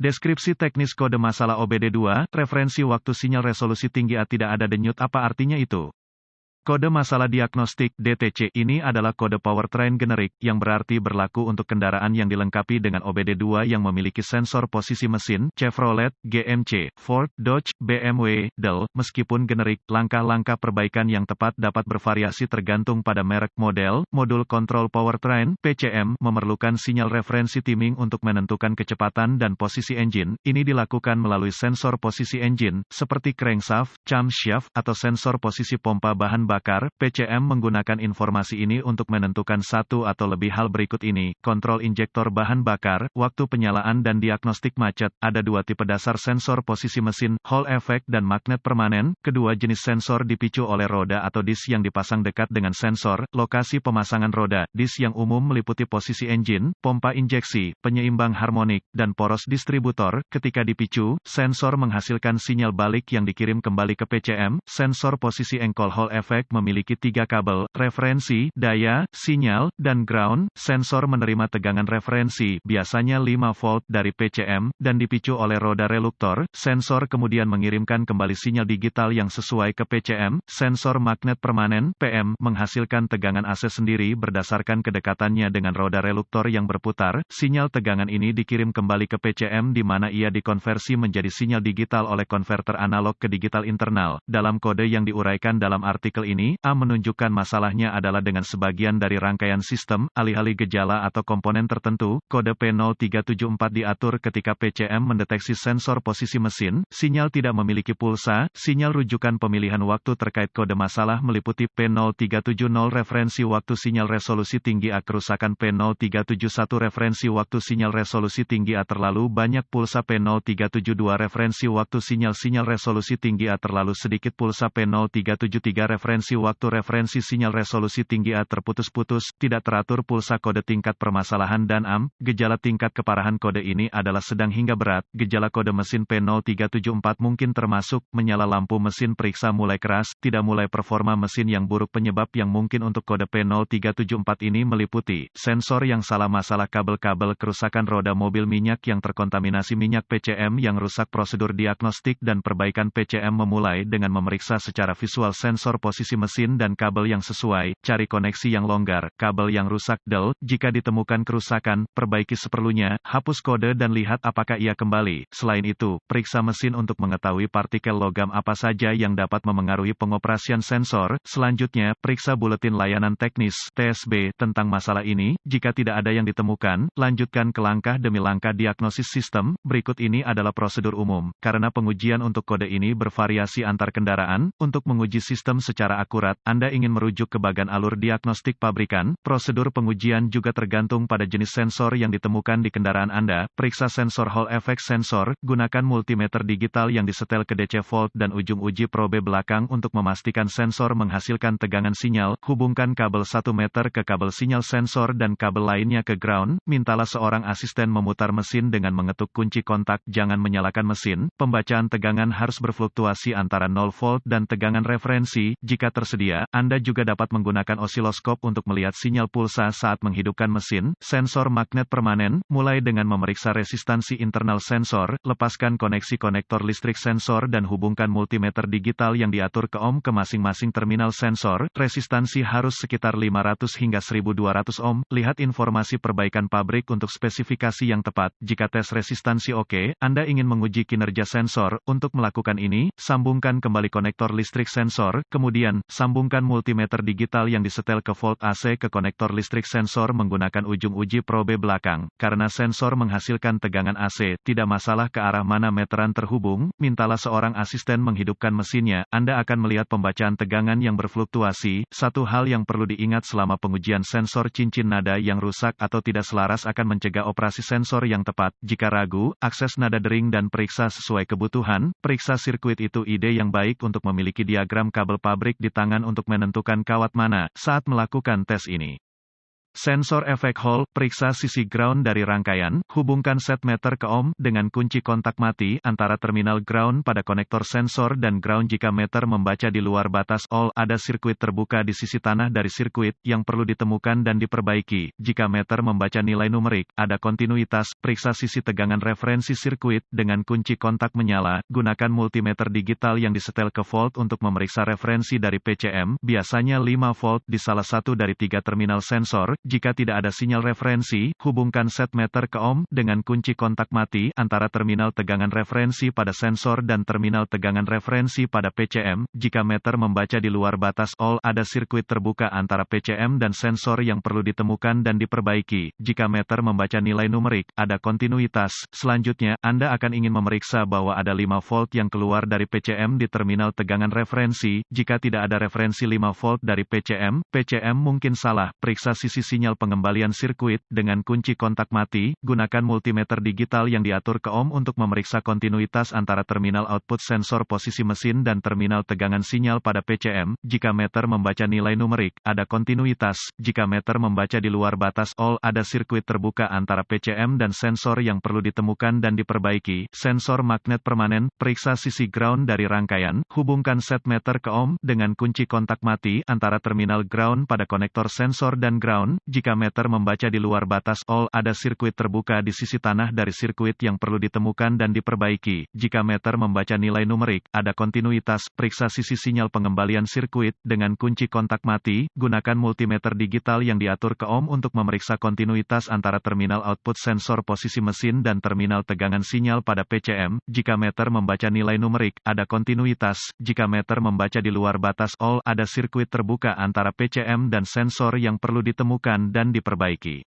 Deskripsi teknis kode masalah OBD2, referensi waktu sinyal resolusi tinggi tidak ada denyut apa artinya itu? Kode masalah diagnostik (DTC) ini adalah kode powertrain generik, yang berarti berlaku untuk kendaraan yang dilengkapi dengan OBD2 yang memiliki sensor posisi mesin, Chevrolet, GMC, Ford, Dodge, BMW, Dell. Meskipun generik, langkah-langkah perbaikan yang tepat dapat bervariasi tergantung pada merek model. Modul kontrol powertrain (PCM) memerlukan sinyal referensi timing untuk menentukan kecepatan dan posisi engine. Ini dilakukan melalui sensor posisi engine, seperti crankshaft, camshaft, atau sensor posisi pompa bahan bakar. PCM menggunakan informasi ini untuk menentukan satu atau lebih hal berikut ini: kontrol injektor bahan bakar, waktu penyalaan dan diagnostik macet. Ada dua tipe dasar sensor posisi mesin, Hall effect dan magnet permanen. Kedua jenis sensor dipicu oleh roda atau disk yang dipasang dekat dengan sensor. Lokasi pemasangan roda, disk yang umum meliputi posisi engine, pompa injeksi, penyeimbang harmonik, dan poros distributor. Ketika dipicu, sensor menghasilkan sinyal balik yang dikirim kembali ke PCM. Sensor posisi engkol Hall effect memiliki tiga kabel, referensi, daya, sinyal, dan ground. Sensor menerima tegangan referensi, biasanya 5 volt dari PCM, dan dipicu oleh roda reluktor. Sensor kemudian mengirimkan kembali sinyal digital yang sesuai ke PCM. Sensor magnet permanen, PM, menghasilkan tegangan AC sendiri berdasarkan kedekatannya dengan roda reluktor yang berputar. Sinyal tegangan ini dikirim kembali ke PCM di mana ia dikonversi menjadi sinyal digital oleh konverter analog ke digital internal. Dalam kode yang diuraikan dalam artikel ini, A menunjukkan masalahnya adalah dengan sebagian dari rangkaian sistem, alih-alih gejala atau komponen tertentu. Kode P0374 diatur ketika PCM mendeteksi sensor posisi mesin, sinyal tidak memiliki pulsa. Sinyal rujukan pemilihan waktu terkait kode masalah meliputi P0370 referensi waktu sinyal resolusi tinggi A, kerusakan P0371 referensi waktu sinyal resolusi tinggi A, terlalu banyak pulsa P0372 referensi waktu sinyal resolusi tinggi A, terlalu sedikit pulsa P0373 referensi waktu sinyal resolusi tinggi A, terputus-putus, tidak teratur pulsa. Kode tingkat permasalahan dan AM. Gejala tingkat keparahan kode ini adalah sedang hingga berat. Gejala kode mesin P0374 mungkin termasuk menyala lampu mesin periksa mulai keras, tidak mulai performa mesin yang buruk. Penyebab yang mungkin untuk kode P0374 ini meliputi sensor yang salah, masalah kabel-kabel, kerusakan roda mobil, minyak yang terkontaminasi minyak, PCM yang rusak. Prosedur diagnostik dan perbaikan PCM memulai dengan memeriksa secara visual sensor posisi mesin dan kabel yang sesuai. Cari koneksi yang longgar, kabel yang rusak. Del, jika ditemukan kerusakan, perbaiki seperlunya, hapus kode dan lihat apakah ia kembali. Selain itu, periksa mesin untuk mengetahui partikel logam apa saja yang dapat memengaruhi pengoperasian sensor. Selanjutnya, periksa buletin layanan teknis (TSB) tentang masalah ini. Jika tidak ada yang ditemukan, lanjutkan ke langkah demi langkah diagnosis sistem. Berikut ini adalah prosedur umum. Karena pengujian untuk kode ini bervariasi antar kendaraan, untuk menguji sistem secara akurat, Anda ingin merujuk ke bagan alur diagnostik pabrikan. Prosedur pengujian juga tergantung pada jenis sensor yang ditemukan di kendaraan Anda. Periksa sensor Hall effect sensor, gunakan multimeter digital yang disetel ke DC volt dan ujung uji probe belakang untuk memastikan sensor menghasilkan tegangan sinyal. Hubungkan kabel 1 meter ke kabel sinyal sensor dan kabel lainnya ke ground. Mintalah seorang asisten memutar mesin dengan mengetuk kunci kontak. Jangan menyalakan mesin. Pembacaan tegangan harus berfluktuasi antara 0 volt dan tegangan referensi. Jika tersedia, Anda juga dapat menggunakan osiloskop untuk melihat sinyal pulsa saat menghidupkan mesin. Sensor magnet permanen, mulai dengan memeriksa resistansi internal sensor, lepaskan koneksi konektor listrik sensor dan hubungkan multimeter digital yang diatur ke ohm ke masing-masing terminal sensor. Resistansi harus sekitar 500 hingga 1200 ohm. Lihat informasi perbaikan pabrik untuk spesifikasi yang tepat. Jika tes resistansi oke, Anda ingin menguji kinerja sensor. Untuk melakukan ini, sambungkan kembali konektor listrik sensor, kemudian, sambungkan multimeter digital yang disetel ke volt AC ke konektor listrik sensor menggunakan ujung uji probe belakang. Karena sensor menghasilkan tegangan AC, tidak masalah ke arah mana meteran terhubung. Mintalah seorang asisten menghidupkan mesinnya. Anda akan melihat pembacaan tegangan yang berfluktuasi. Satu hal yang perlu diingat selama pengujian sensor, cincin nada yang rusak atau tidak selaras akan mencegah operasi sensor yang tepat. Jika ragu, akses nada dering dan periksa sesuai kebutuhan. Periksa sirkuit itu ide yang baik untuk memiliki diagram kabel pabrik di tangan untuk menentukan kawat mana saat melakukan tes ini. Sensor efek Hall, periksa sisi ground dari rangkaian, hubungkan setmeter ke ohm dengan kunci kontak mati antara terminal ground pada konektor sensor dan ground jika meter membaca di luar batas all. Ada sirkuit terbuka di sisi tanah dari sirkuit yang perlu ditemukan dan diperbaiki. Jika meter membaca nilai numerik, ada kontinuitas, periksa sisi tegangan referensi sirkuit dengan kunci kontak menyala. Gunakan multimeter digital yang disetel ke volt untuk memeriksa referensi dari PCM, biasanya 5 volt di salah satu dari 3 terminal sensor. Jika tidak ada sinyal referensi, hubungkan setmeter ke ohm dengan kunci kontak mati antara terminal tegangan referensi pada sensor dan terminal tegangan referensi pada PCM. Jika meter membaca di luar batas all, ada sirkuit terbuka antara PCM dan sensor yang perlu ditemukan dan diperbaiki. Jika meter membaca nilai numerik, ada kontinuitas. Selanjutnya, Anda akan ingin memeriksa bahwa ada 5 volt yang keluar dari PCM di terminal tegangan referensi. Jika tidak ada referensi 5 volt dari PCM mungkin salah. Periksa sisi sinyal pengembalian sirkuit dengan kunci kontak mati. Gunakan multimeter digital yang diatur ke ohm untuk memeriksa kontinuitas antara terminal output sensor posisi mesin dan terminal tegangan sinyal pada PCM. Jika meter membaca nilai numerik, ada kontinuitas. Jika meter membaca di luar batas all, ada sirkuit terbuka antara PCM dan sensor yang perlu ditemukan dan diperbaiki. Sensor magnet permanen, periksa sisi ground dari rangkaian, hubungkan setmeter ke ohm dengan kunci kontak mati antara terminal ground pada konektor sensor dan ground. Jika meter membaca di luar batas all, ada sirkuit terbuka di sisi tanah dari sirkuit yang perlu ditemukan dan diperbaiki. Jika meter membaca nilai numerik, ada kontinuitas, periksa sisi sinyal pengembalian sirkuit dengan kunci kontak mati. Gunakan multimeter digital yang diatur ke ohm untuk memeriksa kontinuitas antara terminal output sensor posisi mesin dan terminal tegangan sinyal pada PCM. Jika meter membaca nilai numerik, ada kontinuitas. Jika meter membaca di luar batas all, ada sirkuit terbuka antara PCM dan sensor yang perlu ditemukan dan diperbaiki.